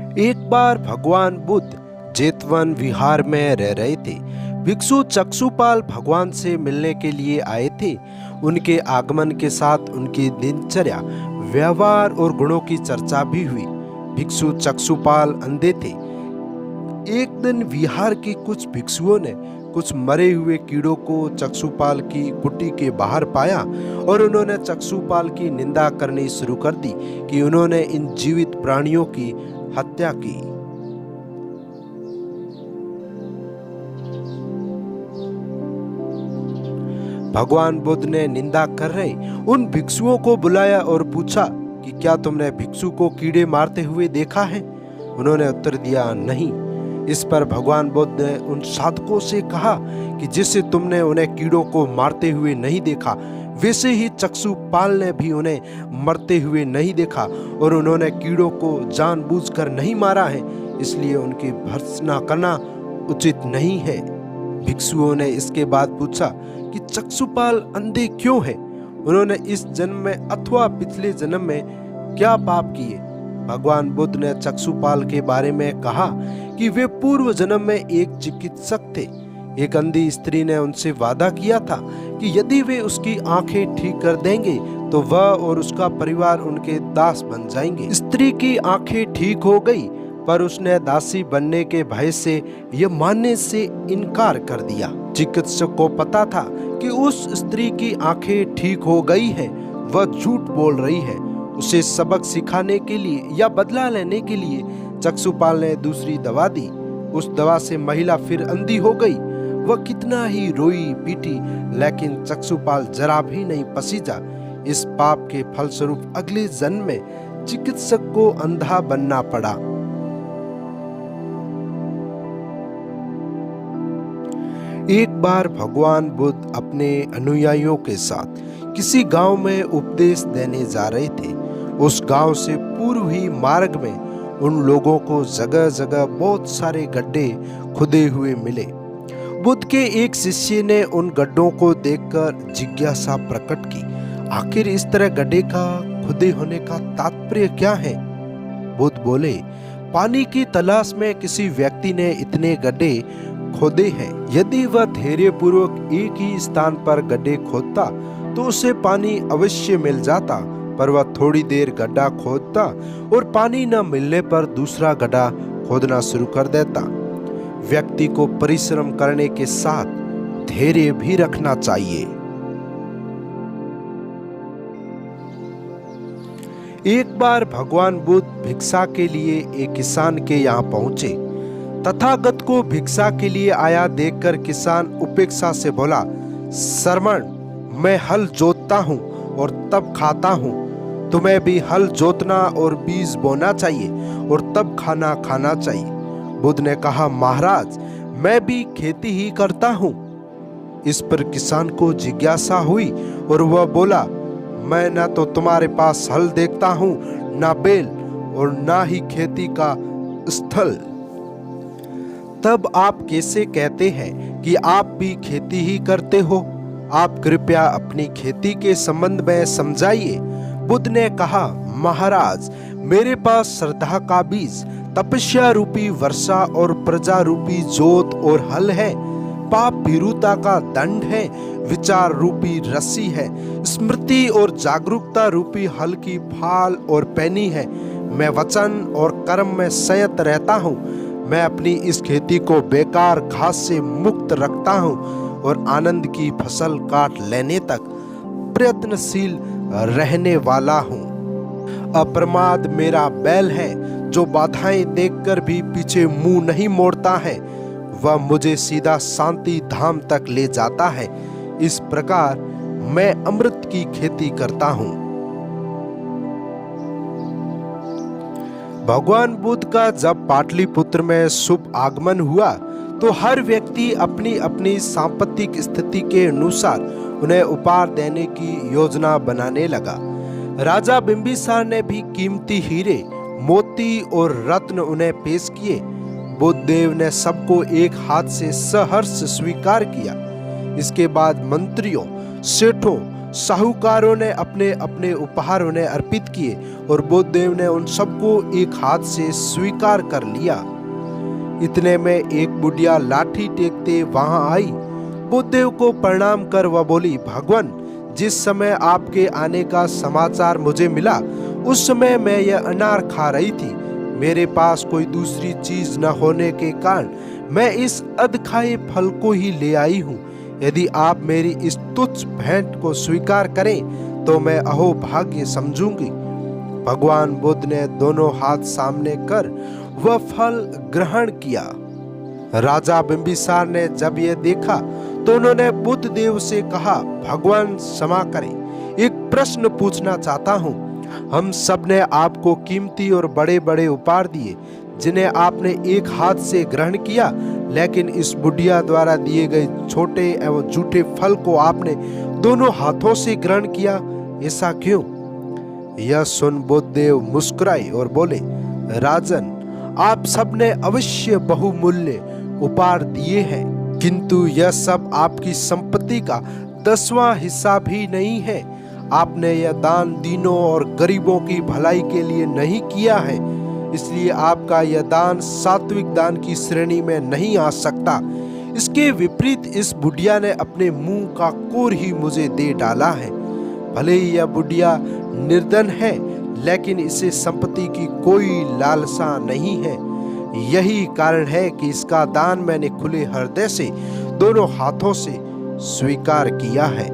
एक बार भगवान बुद्ध जेतवन विहार में रह रहे थे। भिक्षु चक्षुपाल भगवान से मिलने के लिए आए थे। उनके आगमन के साथ उनकी दिनचर्या, व्यवहार और गुणों की चर्चा भी हुई। भिक्षु चक्षुपाल अंधे थे। एक दिन विहार के कुछ भिक्षुओं ने कुछ मरे हुए कीड़ों को चक्षुपाल की कुटी के बाहर पाया और उन्होंने चक्षुपाल की निंदा करनी शुरू कर दी कि उन्होंने इन जीवित प्राणियों की हत्या की। भगवान बुद्ध ने निंदा कर रहे उन भिक्षुओं को बुलाया और पूछा कि क्या तुमने भिक्षु को कीड़े मारते हुए देखा है? उन्होंने उत्तर दिया, नहीं। इस पर भगवान बुद्ध ने उन साधकों से कहा कि जिससे तुमने उन्हें कीड़ों को मारते हुए नहीं देखा, वैसे ही चक्षुपाल ने भी उन्हें मरते हुए नहीं देखा और उन्होंने कीड़ों को जानबूझकर नहीं मारा है, इसलिए उनकी भर्त्सना करना उचित नहीं है। भिक्षुओं ने इसके बाद पूछा कि चक्षुपाल अंधे क्यों हैं? उन्होंने इस जन्म में अथवा पिछले जन्म में क्या पाप किए? भगवान बुद्ध ने चक्षुपाल के बारे में कहा कि वे पूर्व जन्म में एक चिकित्सक थे। एक अंधी स्त्री ने उनसे वादा किया था कि यदि वे उसकी आंखें ठीक कर देंगे तो वह और उसका परिवार उनके दास बन जाएंगे। स्त्री की आंखें ठीक हो गई, पर उसने दासी बनने के भय से यह मानने से इनकार कर दिया। चिकित्सक को पता था कि उस स्त्री की आंखें ठीक हो गई हैं, वह झूठ बोल रही है। उसे सबक सिखाने के लिए या बदला लेने के लिए चक्षुपाल ने दूसरी दवा दी। उस दवा से महिला फिर अंधी हो गई। वह कितना ही रोई पीटी, लेकिन चक्षुपाल जरा भी नहीं पसीजा। इस पाप के फलस्वरूप अगले जन्म में चिकित्सक को अंधा बनना पड़ा। एक बार भगवान बुद्ध अपने अनुयायियों के साथ किसी गांव में उपदेश देने जा रहे थे। उस गांव से पूर्व ही मार्ग में उन लोगों को जगह जगह बहुत सारे गड्ढे खुदे हुए मिले। बुद्ध के एक शिष्य ने उन गड्ढों को देखकर जिज्ञासा प्रकट की, आखिर इस तरह गड्ढे का खुदे होने का तात्पर्य क्या है? बुद्ध बोले, पानी की तलाश में किसी व्यक्ति ने इतने गड्ढे खोदे हैं। यदि वह धैर्य पूर्वक एक ही स्थान पर गड्ढे खोदता तो उसे पानी अवश्य मिल जाता, पर वह थोड़ी देर गड्ढा खोदता और पानी न मिलने पर दूसरा गड्ढा खोदना शुरू कर देता। व्यक्ति को परिश्रम करने के साथ धैर्य भी रखना चाहिए। एक बार भगवान बुद्ध भिक्षा के लिए एक किसान के यहाँ पहुंचे। तथागत को भिक्षा के लिए आया देखकर किसान उपेक्षा से बोला, श्रमण, मैं हल जोतता हूँ और तब खाता हूँ। तुम्हें भी हल जोतना और बीज बोना चाहिए और तब खाना खाना चाहिए। बुद्ध ने कहा, महाराज, मैं भी खेती ही करता हूँ। इस पर किसान को जिज्ञासा हुई और वह बोला, मैं न तो तुम्हारे पास हल देखता हूँ, न बैल और न ही खेती का स्थल। तब आप कैसे कहते हैं कि आप भी खेती ही करते हो? आप कृपया अपनी खेती के संबंध में समझाइए। बुद्ध ने कहा, महाराज, मेरे पास श्रद्धा का बीज, तपस्या रूपी वर्षा और प्रजा रूपी जोत और हल है। पाप भीरुता का दंड है, विचार रूपी रस्सी है, स्मृति और जागरूकता रूपी हल की फाल और पैनी है। मैं वचन और कर्म में संयत रहता हूँ। मैं अपनी इस खेती को बेकार घास से मुक्त रखता हूँ और आनंद की फसल काट लेने तक प्रयत्नशील रहने वाला हूँ। अप्रमाद मेरा बैल है, जो बाधाएं देखकर भी पीछे मुंह नहीं मोड़ता है। वह मुझे सीधा शांति धाम तक ले जाता है। इस प्रकार मैं अमृत की खेती करता हूँ। भगवान बुद्ध का जब पाटलिपुत्र में शुभ आगमन हुआ तो हर व्यक्ति अपनी अपनी सांपत्तिक स्थिति के अनुसार उन्हें उपहार देने की योजना बनाने लगा। राजा बिंबिसार ने भी कीमती हीरे, मोती और रत्न उन्हें पेश किए। बुद्ध देव ने सबको एक हाथ से सहर्ष स्वीकार किया। इसके बाद मंत्रियों, सेठों, साहूकारों ने अपने अपने उपहार उन्हें अर्पित किए और बुद्धदेव ने उन सबको एक हाथ से स्वीकार कर लिया। इतने में एक बुढ़िया लाठी टेकते वहां आई। बुद्धदेव को प्रणाम कर वह बोली, भगवान, जिस समय आपके आने का समाचार मुझे मिला उस समय मैं यह अनार खा रही थी। मेरे पास कोई दूसरी चीज न होने के कारण मैं इस अधखाए फल को ही ले आई हूँ। यदि आप मेरी इस तुच्छ भेंट को स्वीकार करें तो मैं अहोभाग्य समझूंगी। भगवान बुद्ध ने दोनों हाथ सामने कर वह फल ग्रहण किया। राजा बिंबिसार ने जब यह देखा तो उन्होंने बुद्ध देव से कहा, भगवान क्षमा करें, एक प्रश्न पूछना चाहता हूँ। हम सब ने आपको कीमती और बड़े बड़े उपहार दिए जिन्हें आपने एक हाथ से ग्रहण किया, लेकिन इस बुढ़िया द्वारा दिए गए छोटे एवं जूठे फल को आपने दोनों हाथों से ग्रहण किया, ऐसा क्यों? यह सुन बुद्धदेव मुस्कुराए और बोले, राजन, आप सबने अवश्य बहुमूल्य उपहार दिए हैं, किंतु यह सब आपकी संपत्ति का 10वां हिस्सा भी नहीं है। आपने यह दान दीनों और गरीबों की भलाई के लिए नहीं किया है, इसलिए आपका यह दान सात्विक दान की श्रेणी में नहीं आ सकता। इसके विपरीत इस बुढ़िया ने अपने मुंह का कोर ही मुझे दे डाला है। भले ही यह बुढ़िया निर्धन है, लेकिन इसे संपत्ति की कोई लालसा नहीं है। यही कारण है कि इसका दान मैंने खुले हृदय से दोनों हाथों से स्वीकार किया है।